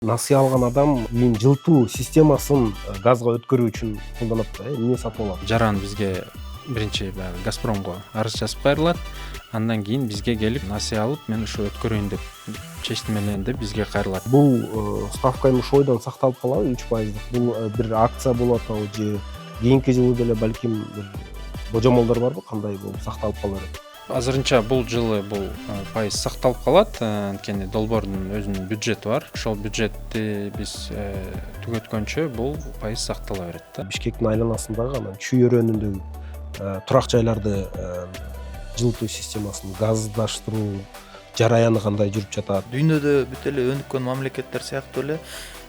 Насыя алган адам үйүн жылытуу системасын газга өткөрүү үчүн колдонот да, эмне сатып алат? Жаран бизге биринчи баягы Газпромго арыз жазып кайрылат. Андан кийин бизге келип насыя алып, мен ушу өткөрөйүн деп чечтимелейин деп бизге кайрылат. Бул ставка эми ошол бойдон сакталып калабы 3%? Бул бир акция болуп атабы же кийинки жылы деле балким бир божомолдор барбы, кандай болуп сакталып кала берет? Азырынча бул жылы бул пайыз сакталып калат. Анткени долбоордун өзүнүн бюджети бар. Ошол бюджетти биз түгөткөнчө бул пайыз сактала берет да. Бишкектин айланасындагы анан Чүй өрөөнүндөгү турак жайларды жылытуу системасын газдаштыруу жараяны кандай жүрүп жатат? Дүйнөдө бүт эле өнүккөн мамлекеттер сыяктуу эле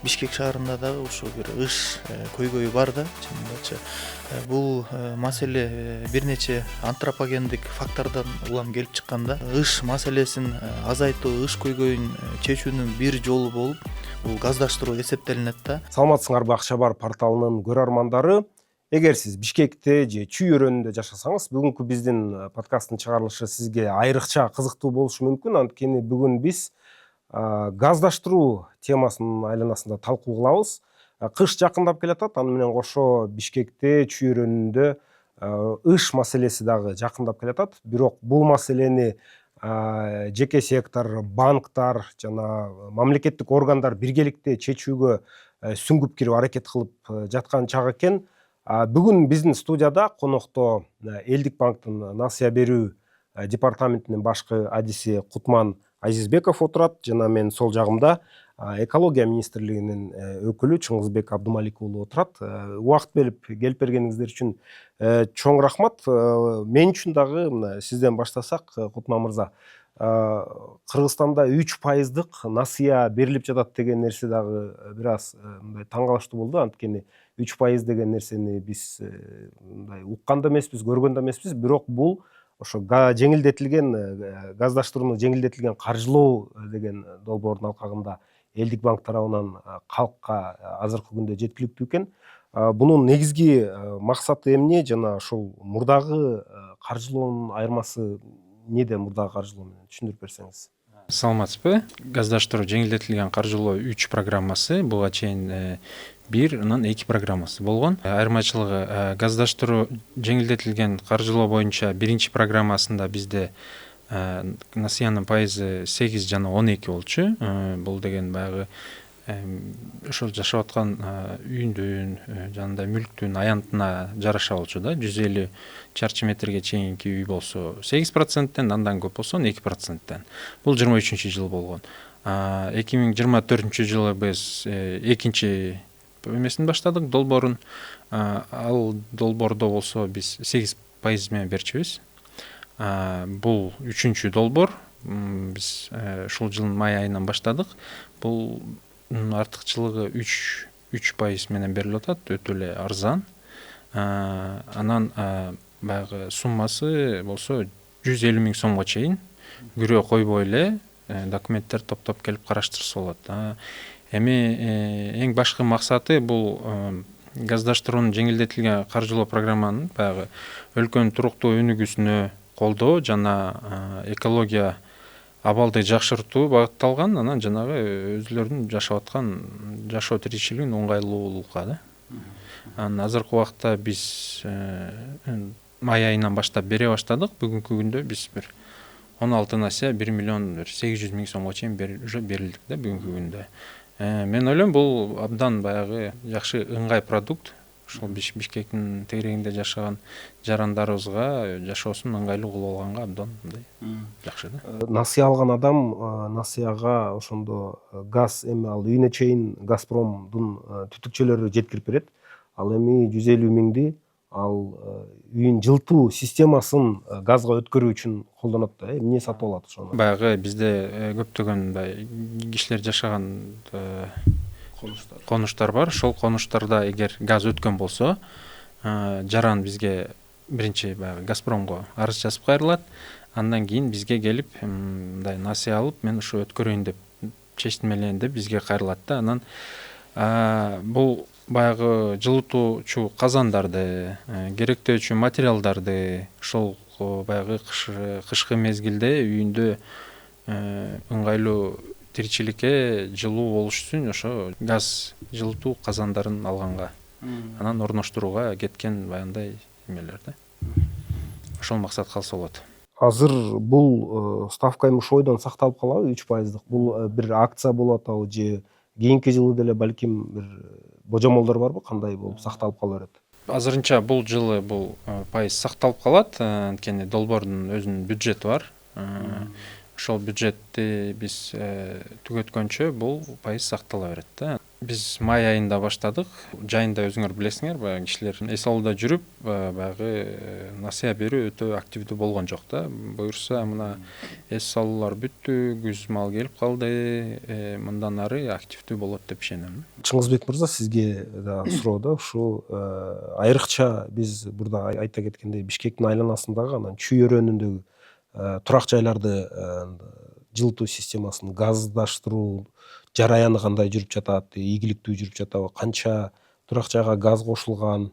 Бишкек шаарында дагы ушул бир ыш көйгөйү бар да, чынындачы. Бул маселе бир нече антропогендик фактордон улам келип чыкканда, ыш маселесин азайтуу, ыш көйгөйүн чечүүнүн бир жолу болуп, бул газдаштыруу эсептелинет да. Саламатсыңарбы Ак Шабар порталынын көрөрмандары? Эгер сиз Бишкекте же Чүй өрөөнүндө жашасаңыз, бүгүнкү биздин подкасттын чыгарылышы сизге айрыкча кызыктуу болушу мүмкүн. Анткени бүгүн биз газдаштыруу темасынын айланасында талкуу кылабыз. Кыш жакындап келатат, аны менен кошо Бишкекте Чүй өрөөнүндө ыш маселеси дагы жакындап келатат. Бирок бул маселени жеке сектор, банктар жана мамлекеттик органдар биргеликте чечүүгө сүңгүп кирип аракет кылып жаткан чак экен. Бүгүн биздин студияда конокто Элдик банктын насыя берүү департаментинин башкы адиси Кутман Азизбеков отурат жана мен сол жагымда экология министрлигинин өкүлү Чыңгызбек Абдумалик уулу отурат. Убакыт берип келип бергениңиздер үчүн чоң рахмат. Мен үчүн дагы сизден баштасак, Кутман мырза, Кыргызстанда 3%дык насыя берилип жатат деген нерсе дагы бир аз мындай таң калыштуу болду. Анткени 3% деген нерсени биз мындай уккан да эмеспиз, көргөн да эмеспиз. Бирок бул ошо жеңилдетилген газдаштырууну жеңилдетилген каржылоо деген долбоордун алкагында Элдик банк тарабынан калкка азыркы күндө жеткиликтүү экен. Бунун негизги максаты эмне жана ошол мурдагы каржылоонун айырмасы неде, мурдагы каржылоо менен түшүндүрүп берсеңиз? Саламатсызбы? Газдаштыруу жеңилдетилген каржылоо 3 программасы, буга чейин 1, анан 2 программасы болгон. Айырмачылыгы газдаштыруу жеңилдетилген каржылоо боюнча биринчи программасында бизде насыянын пайызы 8 жана 12 болчу. Бул деген баягы ошол жашап аткан үйүндүн жанагындай мүлктүн аянтына жараша болчу да. 150 чарчы метрге чейинки үй болсо 8%, андан көп болсо 2%. Бул 23-жылы болгон. 2024 жылы биз экинчи эмесин баштадык, долбоорун. Ал долбоордо болсо биз 8% менен берчүбүз. Бул 3-чү долбоор. Биз ушул жылдын май айынан баштадык. Бул артыкчылыгы 3% менен берилип атат, өтө эле арзан. Анан баягы суммасы болсо 150 000 сомго чейин күрөө койбой эле документтер топтоп келип караштырса болот. Эми эң башкы максаты бул газдаштыруунун жеңилдетилген каржылоо программанын баягы өлкөнүн туруктуу өнүгүүсүнө колдоо жана экология абалды жакшыртуу багытталган, анан жанагы өзүлөрүнүн жашап аткан жашоо тиричилигин оңгайлуулукка да. Анан азыркы убакта биз май айынан баштап бере баштадык. Бүгүнкү күндө биз бир 16 насыя 1 800 000 сомго чейин уже берилдик да бүгүнкү күндө. Мен ойлойм бул абдан баягы жакшы ыңгай продукт. Ошол Бишкектин тегерегинде жашаган жарандарыбызга жашоосун ыңгайлуу кылып алганга абдан мындай жакшы да. Насыя алган адам насыяга ошондо газ, эми ал үйүнө чейин Газпромдун түтүкчөлөрү жеткирип берет. Ал эми 150 000 ал үйүн жылытуу системасын газга өткөрүү үчүн колдонот да. Эмне сатып алат ошону? Баягы бизде көптөгөн кишилер жашаган конуштар бар. Ошол конуштарда эгер газ өткөн болсо, жаран бизге биринчи баягы Газпромго арыз жазып кайрылат. Андан кийин бизге келип мындай насыя алып, мен ушу өткөрөйүн деп чечтимелейин деп бизге кайрылат да. Анан бул баягы жылытуучу казандарды, керектөөчү материалдарды ошол баягы кышкы мезгилде үйүндө ыңгайлуу тиричиликке жылуу болуш үчүн ошо газ жылытуу казандарын алганга анан орноштурууга кеткен баягындай эмелер да. Ошол максат калса болот. Азыр бул ставка эми ошол бойдон сакталып калабы 3%? Бул бир акция болуп атабы же кийинки жылы деле балким бир божомолдор барбы, кандай болуп сакталып кала берет? Азырынча бул жылы бул пайыз сакталып калат, анткени долбоордун өзүнүн бюджети бар. Ошол бюджетти биз түгөткөнчө бул пайыз сактала берет да. Биз май айында баштадык. Жайында өзүңөр билесиңер, баягы кишилер эс алууда жүрүп, баягы насыя берүү өтө активдүү болгон жок да. Буюрса мына эс алуулар бүттү, күз мал келип калды, мындан ары активдүү болот деп ишенем. Чыңгызбек мырза, сизге да суроо да, ушул айрыкча биз бурда айта кеткендей Бишкектин айланасындагы анан Чүй өрөөнүндөгү турак жайларды жылытуу системасын газдаштыруу жараяны кандай жүрүп жатат, ийгиликтүү жүрүп жатабы, канча турак жайга газ кошулган,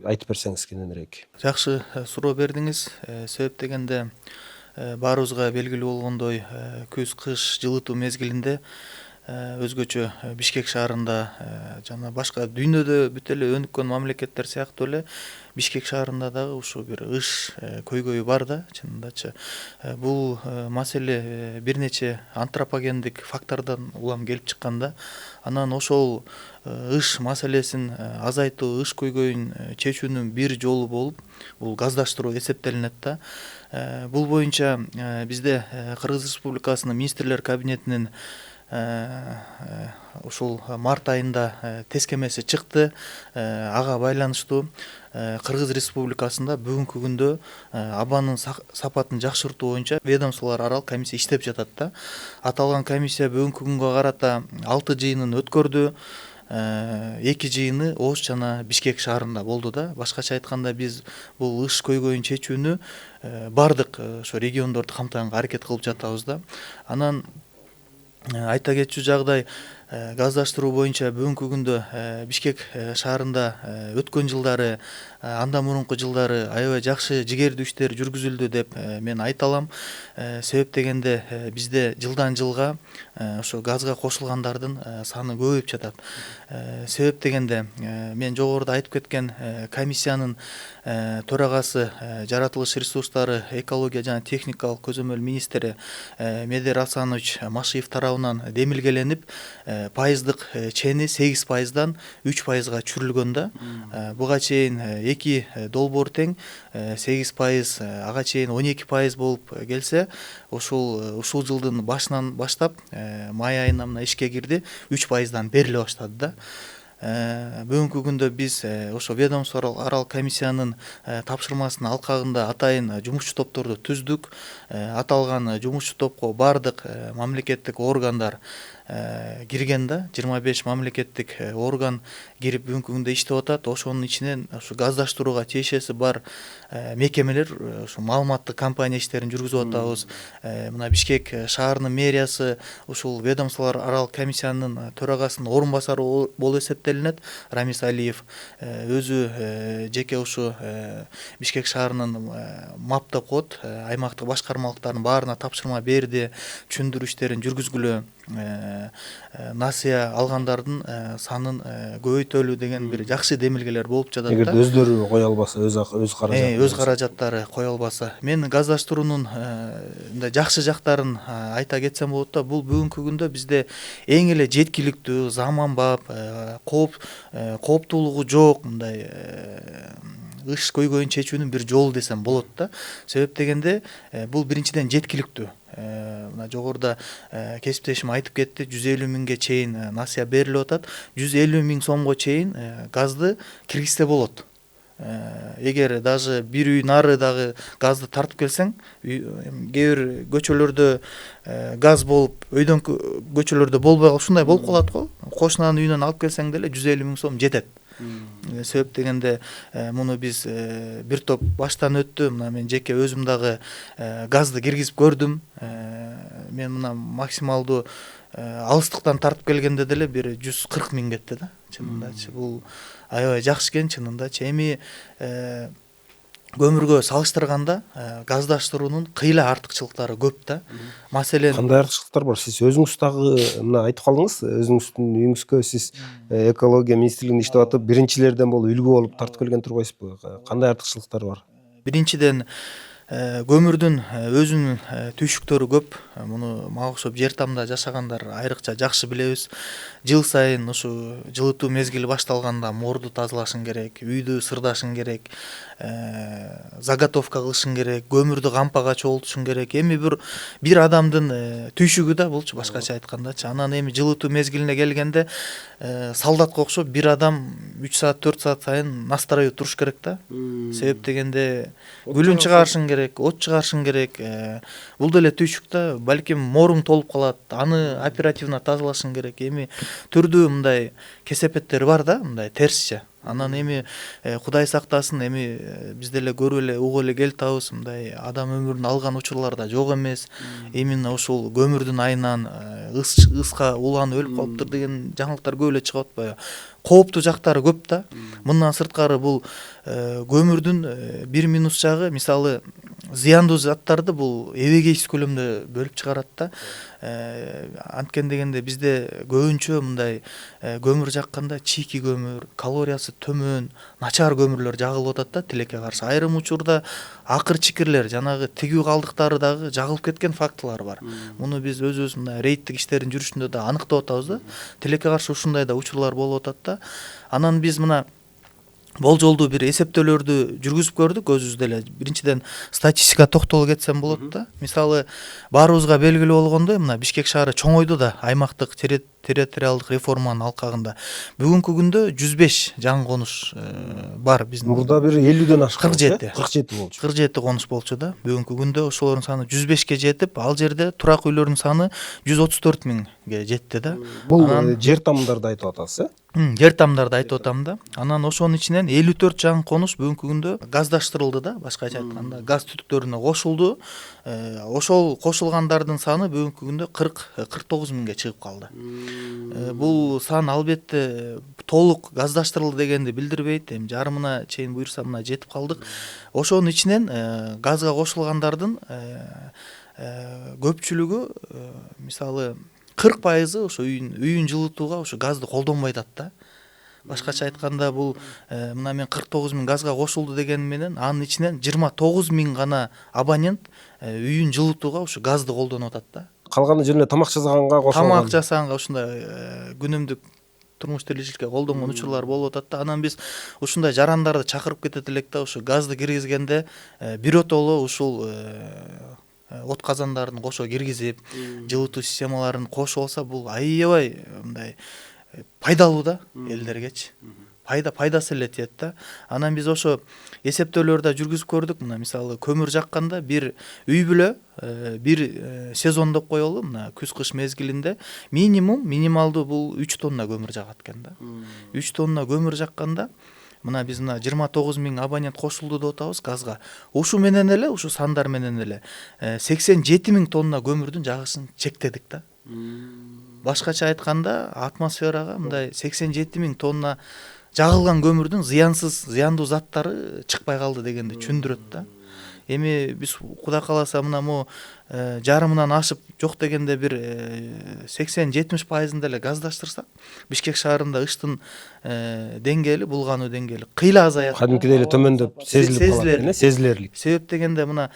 айтып берсеңиз кененирээк. Жакшы суроо бердиңиз. Себеп дегенде баарыбызга белгилүү болгондой күз кыш жылытуу мезгилинде өзгөчө Бишкек шаарында жана башка дүйнөдө бүт эле өнүккөн мамлекеттер сыяктуу эле Бишкек шаарында дагы ушул бир ыш көйгөйү бар да, чынындачы. Бул маселе бир нече антропогендик фактордон улам келип чыккан да. Анан ошол ыш маселесин азайтуу, ыш көйгөйүн чечүүнүн бир жолу болуп, бул газдаштыруу эсептелинет да. Бул боюнча бизде Кыргыз Республикасынын министрлер кабинетинин ушул март айында тескемеси чыкты. Ага байланыштуу Кыргыз Республикасында бүгүнкү күндө абанын сапатын жакшыртуу боюнча ведомстволор арал комиссия иштеп жатат да. Аталган комиссия бүгүнкү күнгө карата 6 жыйынын өткөрдү. 2 жыйыны Ош жана Бишкек шаарында болду да. Башкача айтканда биз бул ыш көйгөйүн чечүүнү бардык ошо региондорду камтыганга аракет кылып жатабыз да. Анан айта кетчү жагдай, газдаштыруу боюнча бүгүнкү күндө Бишкек шаарында өткөн жылдары, андан мурунку жылдары аябай жакшы жигердүү иштер жүргүзүлдү деп мен айта алам. Себеп дегенде бизде жылдан жылга ошо газга кошулгандардын саны көбөйүп жатат. Себеп дегенде мен жогоруда айтып кеткен комиссиянын төрагасы, жаратылыш ресурстары, экология жана техникалык көзөмөл министри Медер Асанович Машиев тарабынан демилгеленип, пайыздык чени 8%дан 3%га чүрүлгөн да. Буга чейин 2 долбоор тең 8%, ага чейин 12% болуп келсе, ушул жылдын башынан баштап май айына мына ишке кирди, 3%дан бериле баштады да. Бүгүнкү күндө биз ошо ведомство арал комиссиянын тапшырмасынын алкагында атайын жумушчу топторду түздүк. Аталган жумушчу топко бардык мамлекеттик органдар кирген да. 25 мамлекеттик орган кирип бүгүнкү күндө иштеп атат. Ошонун ичинен ушу газдаштырууга тиешеси бар мекемелер, ушу маалыматтык кампания иштерин жүргүзүп атабыз. Мына Бишкек шаарынын мэриясы ушул ведомстволор арал комиссиянын төрагасынын орун басары болуп эсептелинет. Рамис Алиев өзү жеке ушу Бишкек шаарынын МАП деп коет, аймактык башкармалыктардын баарына тапшырма берди, түшүндүрүү иштерин жүргүзгүлө, насыя алгандардын санын көбөйтөлү деген бир жакшы демилгелер болуп жатат да. Эгерде өздөрү кое албаса, өз каражаттары кое албаса. Мен газдаштыруунун мындай жакшы жактарын айта кетсем болот да. Бул бүгүнкү күндө бизде эң эле жеткиликтүү, заманбап, кооптуулугу жок мындай ыш көйгөйүн чечүүнүн бир жолу десем болот да. Себеп дегенде бул биринчиден жеткиликтүү. Мына жогоруда кесиптешим айтып кетти, 150 миңге чейин насыя берилип атат. 150 миң сомго чейин газды киргизсе болот. Эгер даже бир үй нары дагы газды тартып келсең, кээ бир көчөлөрдө газ болуп, өйдөнкү көчөлөрдө болбой ушундай болуп калат го. Кошунанын үйүнөн алып келсең деле 150 миң сом жетет. Себеп дегенде муну биз бир топ баштан өттү. Мына мен жеке өзүм дагы газды киргизип көрдүм. Мен мына максималдуу алыстыктан тартып келгенде деле бир 140 миң кетти да. Чынындачы бул аябай жакшы экен, чынындачы. Эми көмүргө салыштырганда газдаштыруунун кыйла артыкчылыктары көп да. Маселен Кандай артыкчылыктар бар? Сиз өзүңүз дагы мына айтып калдыңыз, өзүңүздүн үйүңүзгө сиз экология министрлигинде иштеп атып, биринчилерден болуп үлгү болуп тартып келген турбайсызбы? Кандай артыкчылыктары бар? биринчиден көмүрдүн өзүнүн түйшүктөрү көп. Муну мага окшоп жер тамда жашагандар айрыкча жакшы билебиз. Жыл сайын ушу жылытуу мезгили башталганда морду тазалашың керек, үйдү сырдашың керек, заготовка кылышың керек, көмүрдү кампага чогултушуң керек. Эми бир адамдын түйшүгү да булчу, башкача айткандачы. Анан эми жылытуу мезгилине келгенде солдатка окшоп бир адам 3 саат 4 саат сайын настроюу туруш керек да. Себеп дегенде гүлүн чыгарышың керек, от чыгарышың керек. Бул деле түйшүк да, балким моруң толуп калат, аны оперативно тазалашың керек. Эми түрдүү мындай кесепеттер бар да, мындай терсче. Анан эми Кудай сактасын, эми биз деле көрүп эле угуп эле келатабыз, мындай адам өмүрүн алган учурлар да жок эмес. Именно ушул көмүрдүн айынан ыска уланып өлүп калыптыр деген жаңылыктар көп эле чыгып атпайбы? Кооптуу жактары көп да. Мындан сырткары бул көмүрдүн бир минус жагы, мисалы зыяндуу заттарды бул эбегейсиз көлөмдө бөлүп чыгарат да. Анткен дегенде бизде көбүнчө мындай көмүр жакканда чийки көмүр, калориясы төмөн, начар көмүрлөр жагылып атат да тилекке каршы. Айрым учурда акыр чикирлер, жанагы тигүү калдыктары дагы жагылып кеткен фактылар бар. Муну биз өзүбүз мына рейдтик иштердин жүрүшүндө да аныктап атабыз да. Тилекке каршы ушундай да учурлар болуп атат да. Анан биз мына болжолдуу бир эсептөөлөрдү жүргүзүп көрдүк өзүбүз деле. Биринчиден статистикага токтоло кетсем болот да. Мисалы баарыбызга белгилүү болгондой, мына Бишкек шаары чоңойду да аймактык территориалдык реформанын алкагында. Бүгүнкү күндө 105 жаңы конуш бар биздин. Мурда бир 50ден ашкан. 47. 47 болчу. 47 конуш болчу да. Бүгүнкү күндө ошолордун саны 105ке жетип, ал жерде турак үйлөрдүн саны 134 миңге жетти да. Бул жер тамдарды айтып атасыз, Жер тамдарды айтып атам да. Анан ошонун ичинен 54 жаңы конуш бүгүнкү күндө газдаштырылды да, башкача айтканда газ түтүктөрүнө кошулду. Ошол кошулгандардын саны бүгүнкү күндө 40-49 миңге чыгып калды. Бул сан албетте толук газдаштырылды дегенди билдирбейт. Эми жарымына чейин буюрса мына жетип калдык. Ошонун ичинен газга кошулгандардын көпчүлүгү мисалы 40% ошо үйүн жылытууга ошо газды колдонбой атат да. Башкача айтканда бул мына мен 49 миң газга кошулду дегеним менен анын ичинен 29 миң гана абонент үйүн жылытууга ошо газды колдонуп атат да. Калганы жерине тамак жасаганга кошулган. Тамак жасаганга ушундай күнүмдүк турмуш тиричиликке колдонгон учурлар болуп атат да. Анан биз ушундай жарандарды чакырып кетет элек да, ошо газды киргизгенде биротоло ушул от казандарын кошо киргизип, жылытуу системаларын кошуп алса, бул аябай мындай пайдалуу да элдергечи. Пайдасы эле тиет да. Анан биз ошо эсептөөлөрдү жүргүзүп көрдүк. Мына мисалы көмүр жакканда бир үй бүлө бир сезон деп коелу, мына күз-кыш мезгилинде минималдуу бул 3 тонна көмүр жагат экен да. 3 тонна көмүр жакканда мына биз мына 29 миң абонент кошулду деп атабыз газга. Ушу менен эле, ушу сандар менен эле 87 миң тонна көмүрдүн жагышын чектедик да. Башкача айтканда атмосферага мындай 87 миң тонна жагылган көмүрдүн зыяндуу заттары чыкпай калды дегенди түшүндүрөт да. Эми биз Кудай кааласа мына жарымынан ашып жок дегенде бир 80-70% эле газдаштырсак, Бишкек шаарында ыштын деңгээли, булгануу деңгээли кыйла азаят. Кадимкидей эле төмөндөп сезилип калат, сезилерлик. Себеп дегенде мына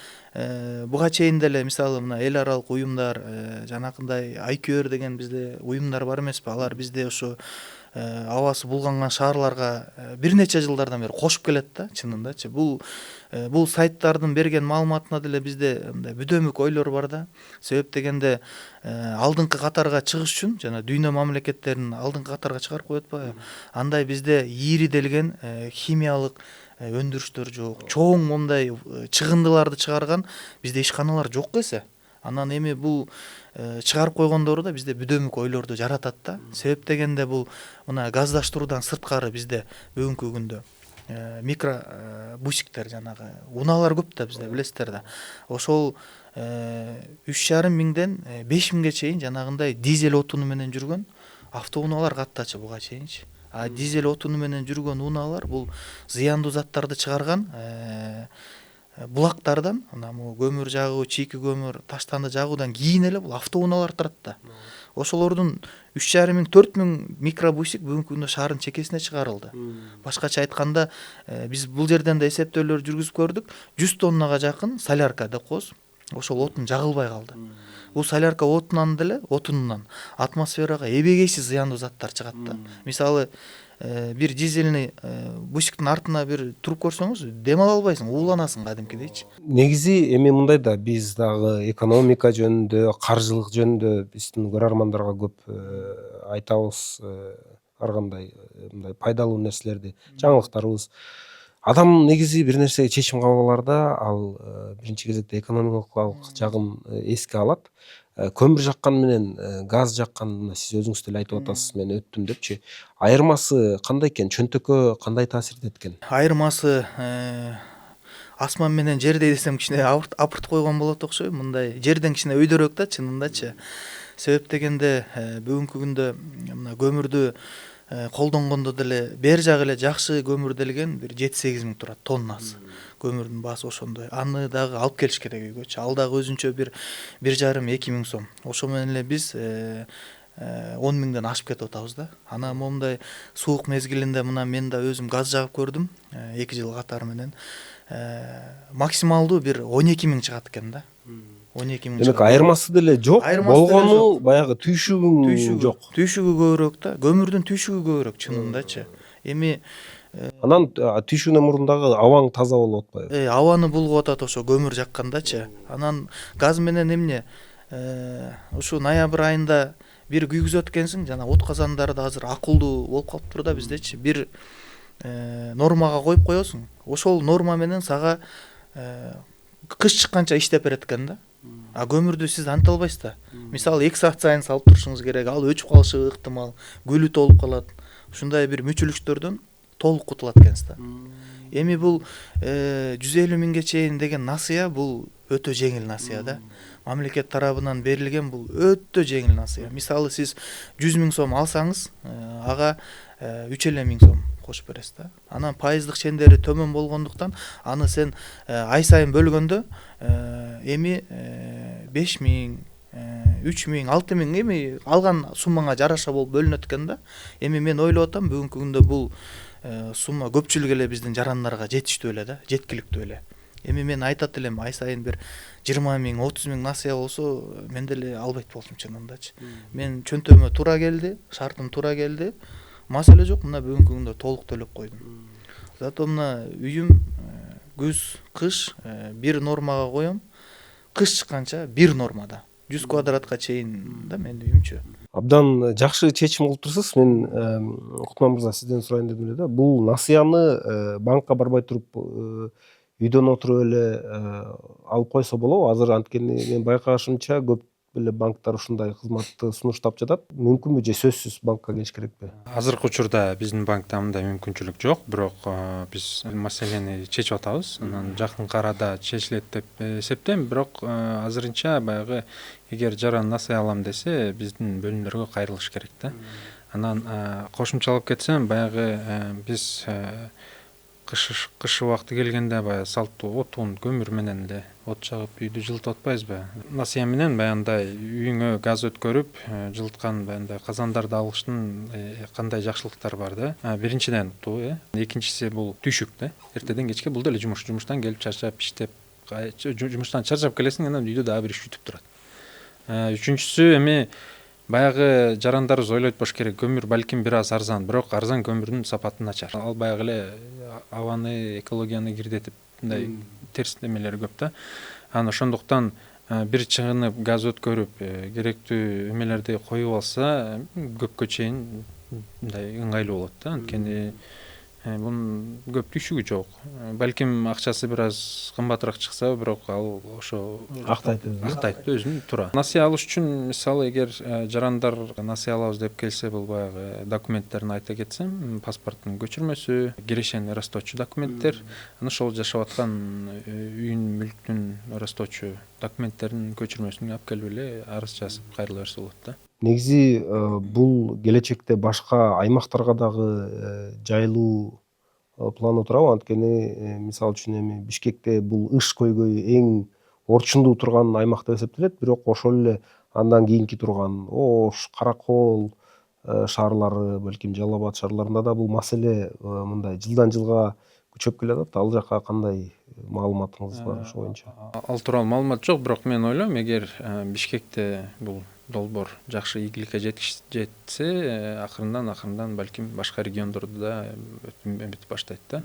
буга чейин деле мисалы мына эл аралык уюмдар, жанакындай IQR деген бизде уюмдар бар эмеспи? Алар бизде ошо абасы булганган шаарларга бир нече жылдардан бери кошуп келет да, чынындачы. Бул сайттардын берген маалыматына деле бизде мындай бүдөмүк ойлор бар да. Себеп дегенде алдыңкы катарга чыгыш үчүн жана дүйнө мамлекеттерин алдыңкы катарга чыгарып коет атпайбы? Андай бизде ийриделген химиялык өндүрүштөр жок. Чоң мондай чыгындыларды чыгарган бизде ишканалар жок эсе. Анан эми бул чыгарып койгондору да бизде бүдөмүк ойлорду жаратат да. Себеп дегенде бул мына газдаштыруудан сырткары бизде бүгүнкү күндө микробусиктер жанагы унаалар көп да бизде, билесиздер да. Ошол 3,5 миңден 5 миңге чейин жанагындай дизель отуну менен жүргөн автоунаалар каттачы буга чейинчи. Дизель отуну менен жүргөн унаалар бул зыяндуу заттарды чыгарган булактардан, ана көмүр жагуу, чийки көмүр, таштанды жагуудан кийин эле бул автоунаалар турат да. Ошолордун 3,5–4,000 микробусик бүгүнкү күндө шаардын чекесине чыгарылды. Башкача айтканда, биз бул жерден да эсептөөлөр жүргүзүп көрдүк. 100 тоннага жакын солярка декоз ошол отун жагылбай калды. Бул солярка отунунан атмосферага эбегейсиз зыяндуу заттар чыгат да. Мисалы, бир дизельный бусиктин артына бир туруп көрсөңүз, дем ала албайсың, ууланасың кадимкидейчи. Негизи эми мындай да, биз дагы экономика жөнүндө, каржылык жөнүндө биздин көрөрмандарга көп айтабыз, ар кандай мындай пайдалуу нерселерди, жаңылыктарыбыз. Адам негизи бир нерсеге чечим кабыл аларда, ал биринчи кезекте экономикалык жагын эске алат. Көмүр жаккан менен газ жаккан, сиз өзүңүз деле айтып атасыз, мен өттүм депчи. Айырмасы кандай экен? Чөнтөккө кандай таасир этет экен? Айырмасы асман менен жердей десем кичине апыртып койгон болот окшойм. Мындай жерден кичине өйдөрөөк да, чынындачы. Себеп дегенде бүгүнкү күндө мына көмүрдү колдонгондо деле бер жагы эле жакшы көмүрделген бир 7–8 миң турат тоннасы. Көмүрдүн баасы ошондой. Аны дагы алып келиш керек үйгөчү. Ал дагы өзүнчө 1,5–2 миң сом. Ошо менен эле биз 10 миңден ашып кетип атабыз да. Анан момундай суук мезгилинде мына мен да өзүм газ жагып көрдүм 2 жыл катары менен. Максималдуу бир 12 миң чыгат экен да. 12 миң. Демек айырмасы деле жок, болгону баягы түйшүгү жок. Түйшүгү көбүрөөк да. Көмүрдүн түйшүгү көбүрөөк чынындачы. Эми анан түйшүгүнөн мурун дагы абаң таза болуп атпайбы? Абаны булгуп атат ошо көмүр жаккандачы. Анан газ менен эмне? Ушу ноябрь айында бир күйгүзөт экенсиң, жана от казандарды азыр акылдуу болуп калыптыр да биздечи. Бир нормага коюп коесуң. Ошол норма менен сага кыш чыкканча иштеп берет экен да. Көмүрдү сиз анта албайсыз да. Мисалы 2 саат сайын салып турушуңуз керек. Ал өчүп калышы ыктымал, гүлү толуп калат. Ушундай бир мүчүлүктөрдөн толук кутулат экенсиз да. Эми бул 150 миңге чейин деген насыя бул өтө жеңил насыя да. Мамлекет тарабынан берилген бул өтө жеңил насыя. Мисалы сиз 100 миң сом алсаңыз, ага 3,5 миң сом кошуп бересиз да. Анан пайыздык чендери төмөн болгондуктан аны сен ай сайын бөлгөндө эми 5 миң, 3 миң, 6 миң эми алган суммаңа жараша болуп бөлүнөт экен да. Эми мен ойлоп атам, бүгүнкү күндө бул сумма көпчүлүк эле биздин жарандарга жетиштүү эле да, жеткиликтүү эле. Эми мен айтат элем, ай сайын бир 20 миң, 30 миң насыя болсо, мен деле албайт болдум чынындачы. Мен чөнтөмө туура келди, шартым туура келди. Маселе жок, мына бүгүнкү күндө толук төлөп койдум. Зато мына үйүм күз, кыш бир нормага коем. Кыш чыкканча бир нормада. 100 квадратка чейин да менин үйүмчү. Абдан жакшы чечим кылып турсуз. Мен Кутман мырза сизден сурайын дедим эле да. Бул насыяны банкка барбай туруп үйдөн отуруп эле алып койсо болобу? Азыр анткени мен байкашымча көп эле банктар ушундай кызматты сунуштап жатат. Мүмкүнбү же сөзсүз банкка келиш керекпи? Азыркы учурда биздин банкта мындай мүмкүнчүлүк жок, бирок биз маселени чечип атабыз. Анан жакынкы арада чечилет деп эсептейм, бирок азырынча баягы эгер жаран насыя алам десе, биздин бөлүмдөргө кайрылыш керек да. Анан кошумчалап кетсем, баягы биз кыш убакыты келгенде баягы салттуу отун, көмүр менен эле от жагып үйдү жылытып атпайбызбы? Насыя менен баягындай үйүңө газ өткөрүп жылыткан баягындай казандарды алыштын кандай жакшылыктары бар да? Биринчиден туу, экинчиси бул түйшүк да. Эртеден кечке бул деле жумуштан келип чарчап иштеп, жумуштан чарчап келесиң, анан үйдө дагы бир иш күтүп турат. Үчүнчүсү эми баягы жарандарыбыз ойлойт болуш керек, көмүр балким бир аз арзан, бирок арзан көмүрдүн сапаты начар. Ал баягы эле абаны, экологияны кирдетип, мындай терс немелери көп да. Анан ошондуктан бир чыгынып газ өткөрүп, керектүү эмелерди коюп алса, көпкө чейин мындай ыңгайлуу болот да. Анткени бунун көп түйшүгү жок. Балким акчасы бир аз кымбатыраак чыкса, бирок ал ошо актайт өзүн туура. Насыя алыш үчүн мисалы эгер жарандар насыя алабыз деп келсе, бул баягы документтерин айта кетсем, паспорттун көчүрмөсү, кирешени ырастоочу документтер, анан ошол жашап аткан үйүн, мүлктүн ырастоочу документтерин көчүрмөсүн алып келип эле арыз жазып кайрыла берсе болот да. негизи бул келечекте башка аймактарга дагы жайылуу планы турабы? Анткени мисалы үчүн эми Бишкекте бул ыш көйгөйү эң орчундуу турган аймак деп эсептелет, бирок ошол эле андан кийинки турган Ош, Каракол шаарлары, балким Жалал Абад шаарларында да бул маселе мындай жылдан жылга күчөп келатат. Ал жака кандай маалыматыңыз бар ошол боюнча? Ал тууралуу маалымат жок, бирок мен ойлойм, эгер Бишкекте бул долбоор жакшы ийгиликке жетсе, акырындан балким башка региондордо да өтүп баштайт да.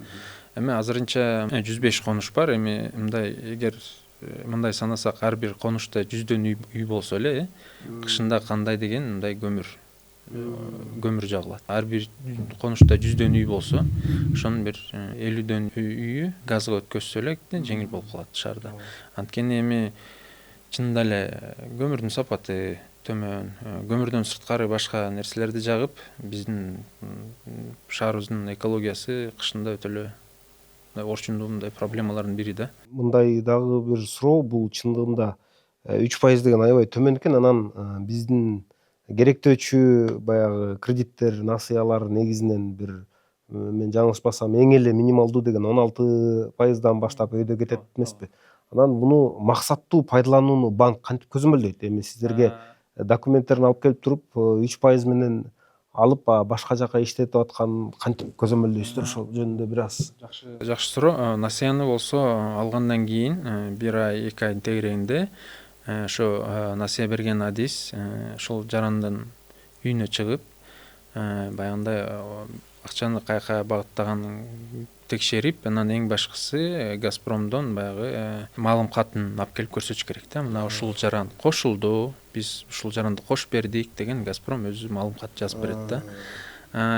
Эми азырынча 105 конуш бар. Эми мындай, эгер мындай санасак, ар бир конушта 100дөн үй болсо эле, кышында кандай деген мындай көмүр жагылат. Ар бир конушта 100дөн үй болсо, ошонун бир 50дөн үйү газга өткөзсө эле жеңил болуп калат шаарда. Анткени эми чынында эле көмүрдүн сапаты төмөн, көмүрдөн сырткары башка нерселерди жагып, биздин шаарыбыздын экологиясы кышында өтө эле орчундуу мындай проблемалардын бири да. Мындай дагы бир суроо, бул чындыгында 3% деген аябай төмөн экен. Анан биздин керектөөчү баягы кредиттер, насыялар негизинен бир, мен жаңылышпасам, эң эле минималдуу деген 16%дан баштап өйдө кетет эмеспи? Анан муну максаттуу пайдаланууну банк кантип көзөмөлдөйт? Эми сиздерге документтерин алып келип туруп 3% менен алып башка жака иштетип аткан кантип көзөмөлдөйсүздөр? Ошол жөнүндө бир аз. Жакшы суроо. Насыяны болсо алгандан кийин 1 ай 2 айдын тегерегинде ошо насыя берген адис ошол жарандын үйүнө чыгып, баягындай акчаны каяка багыттаганын текшерип, анан эң башкысы Газпромдон баягы маалым катын алып келип көрсөтүш керек да. Мына ушул жаран кошулду, биз ушул жаранды кош бердик деген Газпром өзү маалым кат жазып берет да.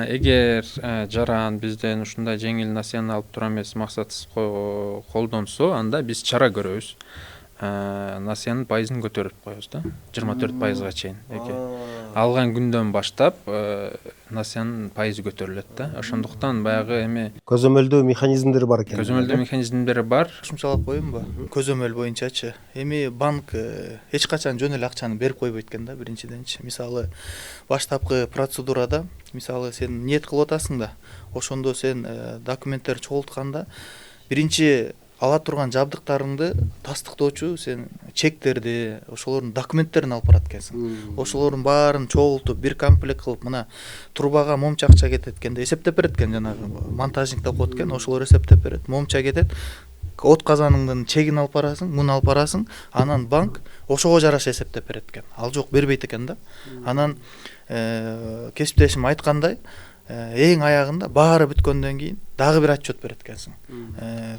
Эгер жаран бизден ушундай жеңил насыяны алып тура эмес, максатсыз колдонсо, анда биз чара көрөбүз. Насыянын пайызын көтөрүп коебуз да, 24%га чейин. Алган күндөн баштап насыянын пайызы көтөрүлөт да. Ошондуктан баягы эми Көзөмөлдөө механизмдери бар экен. Көзөмөлдөө механизмдери бар. Кошумчалап коеюнбу? Көзөмөл боюнчачы эми банк эч качан жөн эле акчаны берип койбойт экен да, биринчиденчи. Мисалы баштапкы процедурада, мисалы сен ниет кылып атасың да, ошондо сен документтерди чогултканда биринчи ала турган жабдыктарыңды тастыктоочу сен чектерди, ошолордун документтерин алып барат экенсиң. Ошолордун баарын чогултуп, бир комплект кылып, мына трубага момча акча кетет экен деп эсептеп берет экен, жанагы монтажникте окуйт экен, ошолор эсептеп берет. Момча кетет, от казаныңдын чегин алып барасың, муну алып барасың, анан банк ошого жараша эсептеп берет экен. Ал жок, бербейт экен да. Анан кесиптешим айткандай, эң аягында баары бүткөндөн кийин дагы бир отчет берет экенсиң.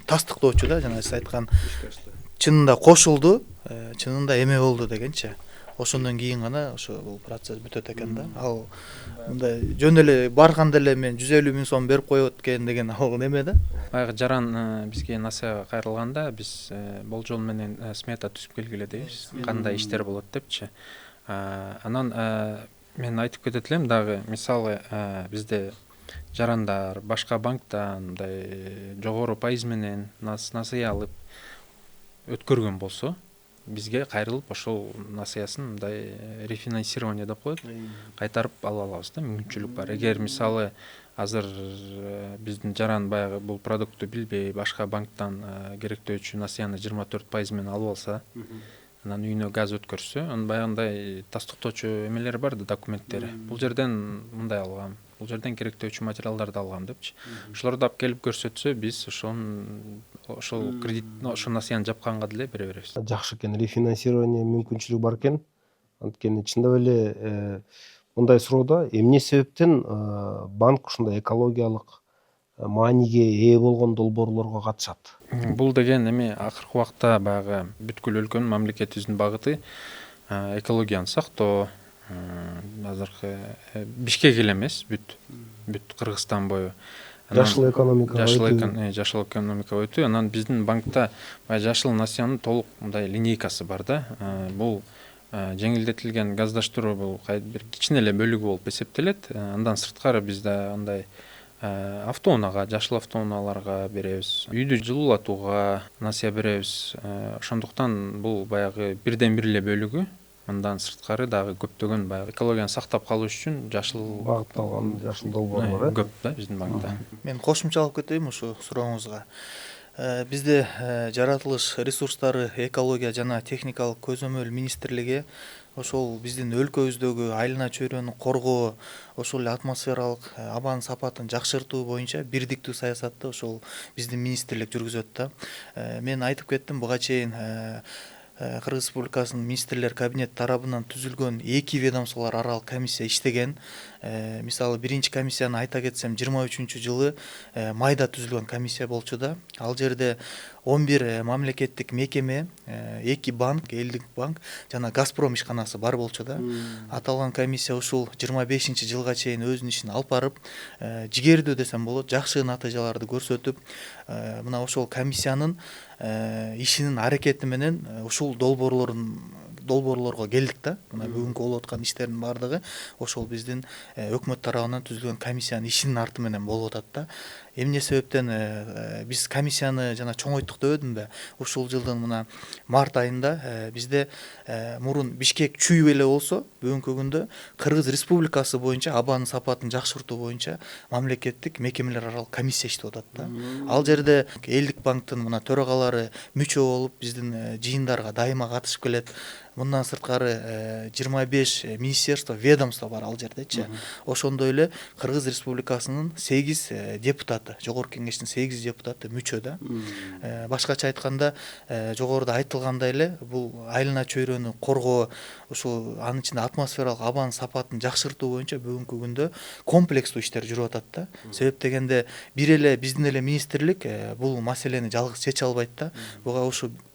Тастыктоочу да, жана сиз айткан чынында кошулду, чынында эме болду дегенчи. Ошондон кийин гана ошо бул процесс бүтөт экен да. Ал мындай жөн эле барганда эле мен 150 000 сом берип коет экен деген ал неме да. Баягы жаран бизге насыяга кайрылганда биз болжол менен смета түзүп келгиле дейбиз. Кандай иштер болот депчи. Анан мен айтып кетет элем дагы, мисалы бизде жарандар башка банктан мындай жогору пайыз менен насыя алып өткөргөн болсо, бизге кайрылып ошол насыясын мындай рефинансирование деп коет, кайтарып ала алабыз да, мүмкүнчүлүк бар. Эгер мисалы азыр биздин жаран баягы бул продуктты билбей башка банктан керектөөчү насыяны 24% менен алып алса, анан үйүнө газ өткөрсө, анын баягындай тастыктоочу эмелери бар да, документтери. Бул жерден мындай алгам, бул жерден керектөөчү материалдарды алгам депчи. Ошолорду алып келип көрсөтсө, биз ошол кредит, ошол насыяны жапканга деле бере беребиз. Жакшы экен, рефинансирование мүмкүнчүлүгү бар экен. Анткени чындап эле мындай суроодо эмне себептен банк ушундай экологиялык мааниге ээ болгон долбоорлорго катышат? Бул деген эми акыркы убакта баягы бүткүл өлкөнүн, мамлекетибиздин багыты экологияны сактоо. Азыркы Бишкек эле эмес, бүт Кыргызстан бою Жашыл экономика жашыл экономика өтүү. Анан биздин банкта жашыл насыянын толук мындай линейкасы бар да. Бул жеңилдетилген газдаштыруу, бул бир кичине эле бөлүгү болуп эсептелет. Андан сырткары бизде андай автоунаага, жашыл автоунааларга беребиз. Үйдү жылуулатууга насыя беребиз. Ошондуктан бул баягы бирден бир эле бөлүгү мындан сырткары дагы көптөгөн баягы экологияны сактап калуу үчүн жашыл багытталган жашыл долбоор бар көп да биздин багта. Мен кошумчалап кетейин ушу сурооңузга. Бизде жаратылыш ресурстары, экология жана техникалык көзөмөл министрлиги ошол биздин өлкөбүздөгү айлана чөйрөнү коргоо, ошол эле атмосфералык абанын сапатын жакшыртуу боюнча бирдиктүү саясатты ошол биздин министрлик жүргүзөт да. Мен айтып кеттим, буга чейин Кыргыз Республикасынын министрлер кабинети тарабынан түзүлгөн 2 ведомстволор аралык комиссия иштеген. Мисалы биринчи комиссияны айта кетсем 23-жылы майда түзүлгөн комиссия болчу да. Ал жерде 11 мамлекеттик мекеме, 2 банк, элдик банк жана Газпром ишканасы бар болчу да. Аталган комиссия ушул 25-жылга чейин өзүнүн ишин алып барып, жигердүү десем болот, жакшы натыйжаларды көрсөтүп, мына ошол комиссиянын ишинин аракети менен ушул долбоорлорго келдик да. Мына бүгүнкү болуп аткан иштердин баардыгы ошол биздин өкмөт тарабынан түзүлгөн комиссиянын ишинин арты менен болуп атат да. Эмне себептен биз комиссияны жана чоңойттук дебедимби? Ушул жылдын мына март айында бизде мурун Бишкек чүй эле болсо, бүгүнкү күндө Кыргыз Республикасы боюнча абанын сапатын жакшыртуу боюнча мамлекеттик мекемелер аралык комиссия иштеп атат да. Ал жерде элдик банктын мына төрагалары мүчө болуп биздин жыйындарга дайыма катышып келет. Мындан сырткары 25 министерство, ведомство бар ал жердечи. Ошондой эле Кыргыз Республикасынын 8 депутаты, жогорку кеңештин 8 депутаты мүчө да. Башкача айтканда, жогоруда айтылгандай эле бул айлана чөйрөнү коргоо, ушул анын ичинде атмосфералык абанын сапатын жакшыртуу боюнча бүгүнкү күндө комплекстүү иштер жүрүп атат да. Себеп дегенде бир эле биздин эле министрлик бул маселени жалгыз чече албайт да. Буга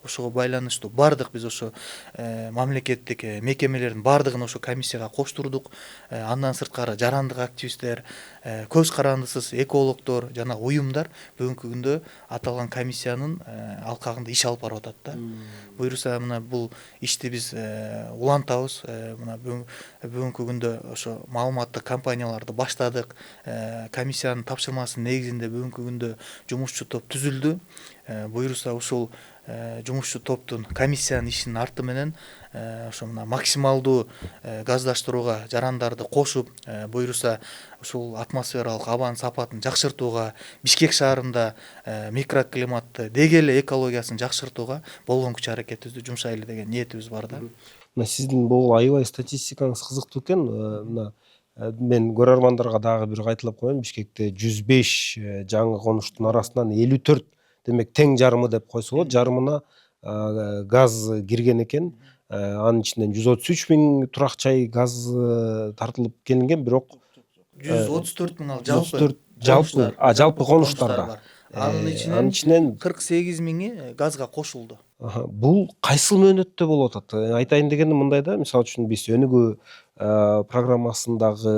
ошого байланыштуу бардык биз ошо мамлекеттик мекемелердин бардыгын ошо комиссияга коштурдук. Андан сырткары жарандык активисттер, көз карандысыз экологдор жана уюмдар бүгүнкү күндө аталган комиссиянын алкагында иш алып барып атат да. Буюрса мына бул ишти биз улантабыз. Мына бүгүнкү күндө ошо маалыматтык кампанияларды баштадык. Комиссиянын тапшырмасынын негизинде бүгүнкү күндө жумушчу топ түзүлдү. Буюрса ушул жумушчу топтун комиссиянын ишинин арты менен ошо мына максималдуу газдаштырууга жарандарды кошуп, буюрса ушул атмосфералык абанын сапатын жакшыртууга, Бишкек шаарында микроклиматты деги эле экологиясын жакшыртууга болгон күч аракетибизди жумшайлы деген ниетибиз бар да. Мына сиздин бул аябай статистикаңыз кызыктуу экен. Мына мен көрөрмандарга дагы бир кайталап коеюн. Бишкекте 105 жаңы конуштун арасынан 54, демек тең жарымы деп койсо болот, жарымына газ кирген экен. Анын ичинен 133 000 турак жай газ тартылып келинген, бирок 134 000 жалпы конуштарда. Анын ичинен 48 000 газга кошулду. Бул кайсыл мөөнөттө болуп атат? Айтайын дегеним мындай да, мисалы үчүн биз өнүгүү программасындагы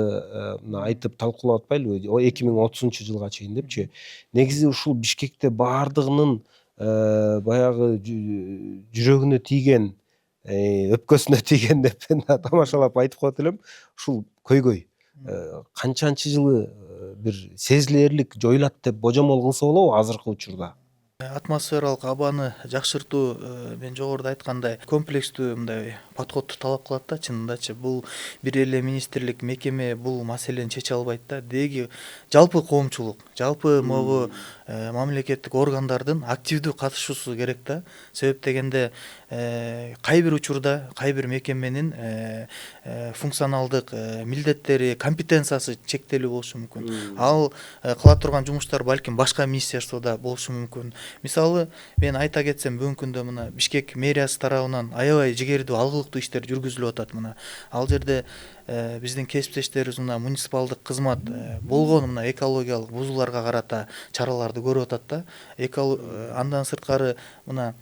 айтып талкуулап атпайлыбы? 2030 жылга чейин депчи. Негизи ушул Бишкекте баардыгынын баягы жүрөгүнө тийген, өпкөсүнө тийген деп мен тамашалап айтып коет элем. Ушул көйгөй канчанчы жылы бир сезилерлик жоюлат деп божомол кылса болобу азыркы учурда? Атмосфералык абаны жакшыртуу мен жогоруда айткандай комплекстүү мындай подходду талап кылат да. Чынындачы бул бир эле министрлик, мекеме бул маселени чече албайт да. Деги жалпы коомчулук, жалпы могу мамлекеттик органдардын активдүү катышуусу керек да. Себеп дегенде кай бир учурда кай бир мекеменин функционалдык милдеттери, компетенциясы чектелүү болушу мүмкүн. Ал кыла турган жумуштар балким башка министерствода болушу мүмкүн. Мисалы мен айта кетсем, бүгүнкү күндө мына Бишкек мэриясы тарабынан аябай жигердүү алгылыктуу иштер жүргүзүлүп атат. Мына ал жерде биздин кесиптештерибиз мына муниципалдык кызмат болгон мына экологиялык бузууларга карата чараларды көрүп атат да. Андан сырткары мына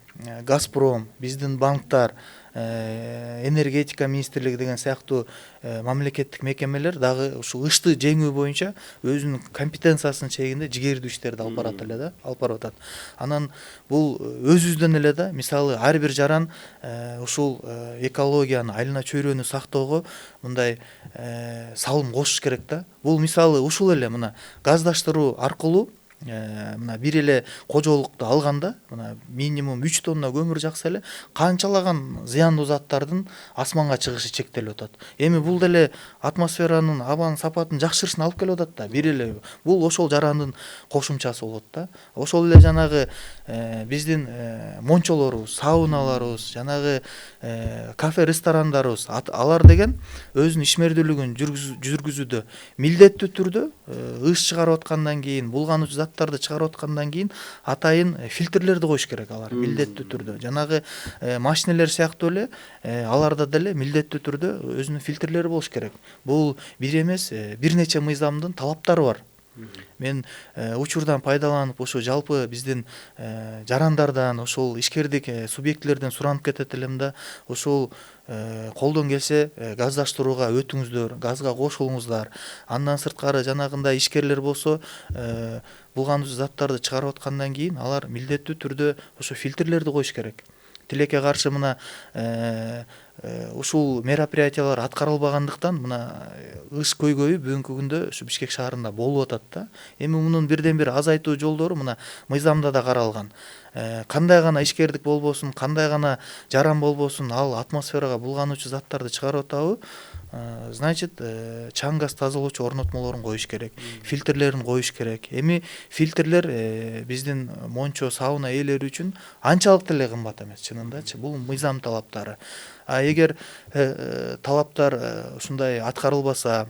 Газпром, биздин банктар, энергетика министрлиги деген сыяктуу мамлекеттик мекемелер дагы ушул ышты жеңүү боюнча өзүнүн компетенциясынын чегинде жигердүү иштерди алып барат эле да, алып барып атат. Анан бул өзүбүздөн эле да, мисалы ар бир жаран ушул экологияны, айлана чөйрөнү сактоого мындай салым кошуш керек да. Бул мисалы ушул эле мына газдаштыруу аркылуу мына бир эле кожолукту алганда мына минимум 3 тонна көмүр жакса эле канчалаган зыяндуу заттардын асманга чыгышы чектелип атат. Эми бул деле атмосферанын абанын сапатын жакшырышына алып келип атат да. Бир эле бул ошол жарандын кошумчасы болот да. Ошол эле жанагы биздин мончолорубуз, сауналарыбыз, жанагы кафе ресторандарыбыз алар деген өзүнүн ишмердүүлүгүн жүргүзүүдө милдеттүү түрдө ыш чыгарып аткандан кийин, булгануучу заттарды чыгарып аткандан кийин атайын фильтрлерди коюш керек алар милдеттүү түрдө. Жанагы машинелер сыяктуу эле аларда деле милдеттүү түрдө өзүнүн фильтрлери болуш керек. Бул бир эмес, бир нече мыйзамдын талаптары бар. Мен учурдан пайдаланып ошо жалпы биздин жарандардан, ошол ишкердик субъектилерден суранып кетет элем да, ошол колдон келсе газдаштырууга өтүңүздөр, газга кошулуңуздар. Андан сырткары жанагындай ишкерлер болсо булгануучу заттарды чыгарып аткандан кийин алар милдеттүү түрдө ошо фильтрлерди коюш керек. Тилекке каршы мына ушул мероприятиялар аткарылбагандыктан мына ыш көйгөйү бүгүнкү күндө ушу Бишкек шаарында болуп атат да. Эми мунун бирден бир азайтуу жолдору мына мыйзамда да каралган. Кандай гана ишкердик болбосун, кандай гана жаран болбосун, ал атмосферага булгануучу заттарды чыгарып атабы, значит чаң газ тазалоочу орнотмолорун коюш керек, фильтрлерин коюш керек. Эми фильтрлер биздин мончо, сауна ээлери үчүн анчалык деле кымбат эмес чынындачы. Бул мыйзам талаптары. Эгер талаптар ушундай аткарылбаса,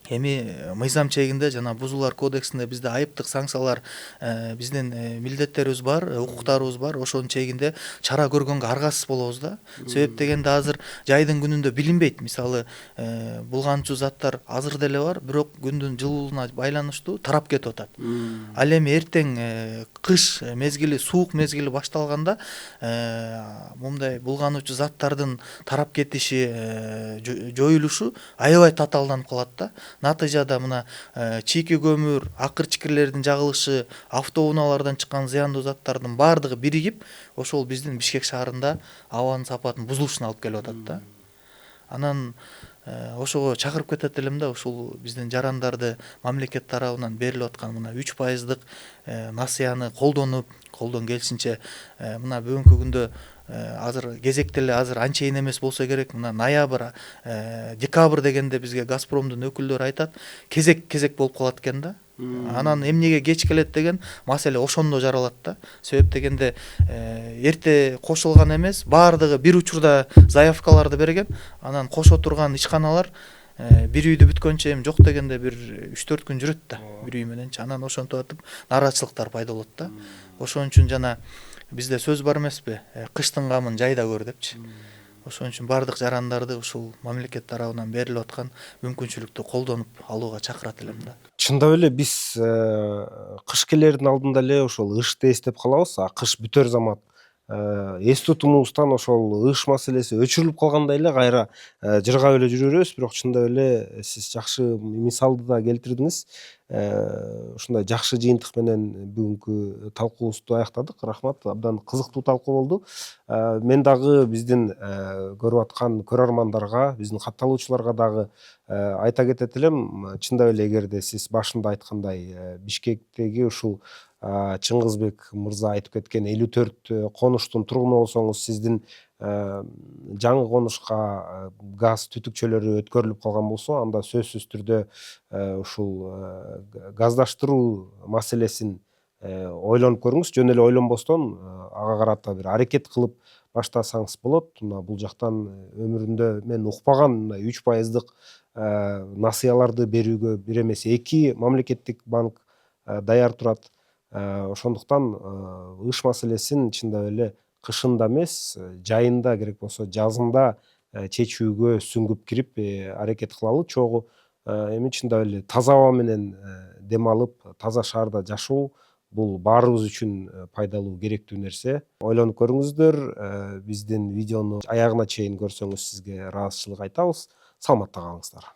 эми мыйзам чегинде жана бузуулар кодексинде бизде айыптык санкциялар, биздин милдеттерибиз бар, укуктарыбыз бар. Ошонун чегинде чара көргөнгө аргасыз болобуз да. Себеп дегенде азыр жайдын күнүндө билинбейт. Мисалы булгануучу заттар азыр деле бар, бирок күндүн жылуулугуна байланыштуу тарап кетип атат. Ал эми эртең кыш мезгили, суук мезгили башталганда мындай булгануучу заттардын тарап кетиши, жоюлушу аябай татаалданып калат да. Натыйжада мына чийки көмүр, акыр-чикирлердин жагылышы, автоунаалардан чыккан зыяндуу заттардын баардыгы биригип, ошол биздин Бишкек шаарында абанын сапатын бузулушуна алып келип атат да. Анан ошого чакырып кетет элем да, ушул биздин жарандарды мамлекет тарабынан берилип аткан мына 3%дык насыяны колдон келишинче мына бүгүнкү күндө азыр кезекте эле азыр анчейин эмес болсо керек. Мына ноябрь, декабрь дегенде бизге Газпромдун өкүлдөрү айтат, кезек болуп калат экен да. Анан эмнеге кеч келет деген маселе ошондо жаралат да. Себеп дегенде эрте кошулган эмес, баардыгы бир учурда заявкаларды берген. Анан кошо турган ишканалар бир үйдү бүткөнчө эми жок дегенде бир 3-4 күн жүрөт да бир үй мененчи. Анан ошентип атып нааразычылыктар пайда болот да. Ошон үчүн жана бизде сөз бар эмеспи, кыштын камын жайда көр депчи. Ошон үчүн баардык жарандарды ушул мамлекет тарабынан берилип аткан мүмкүнчүлүктү колдонуп алууга чакырат элем да. Чындап эле биз кыш келердин алдында эле ошол ышты эстеп калабыз, а кыш бүтөр замат эс тутумубуздан ошол ыш маселеси өчүрүлүп калгандай эле кайра жыргап эле жүрө беребиз. Бирок чындап эле сиз жакшы мисалды да келтирдиңиз. Ушундай жакшы жыйынтык менен бүгүнкү талкуубузду аяктадык. Рахмат, абдан кызыктуу талкуу болду. Мен дагы биздин көрүп аткан көрөрмандарга, биздин катталуучуларга дагы айта кетет элем, чындап эле эгерде сиз башында айткандай Бишкектеги ушул Чыңгызбек мырза айтып кеткен 54 конуштун тургуну болсоңуз, сиздин жаңы конушка газ түтүкчөлөрү өткөрүлүп калган болсо, анда сөзсүз түрдө ушул газдаштыруу маселесин ойлонуп көрүңүз. Жөн эле ойлонбостон ага карата бир аракет кылып баштасаңыз болот. Мына бул жактан өмүрүндө мен укпаган 3%дык насыяларды берүүгө бир эмес 2 мамлекеттик банк даяр турат. Ошондуктан ыш маселесин чындап эле кышында эмес, жайында, керек болсо жазында чечүүгө сүңгүп кирип аракет кылалы. Чогуу эми чындап эле таза аба менен дем алып, таза шаарда жашоо бул баарыбыз үчүн пайдалуу, керектүү нерсе. Ойлонуп көрүңүздөр. Биздин видеону аягына чейин көрсөңүз сизге ыраазычылык айтабыз. Саламатта калыңыздар.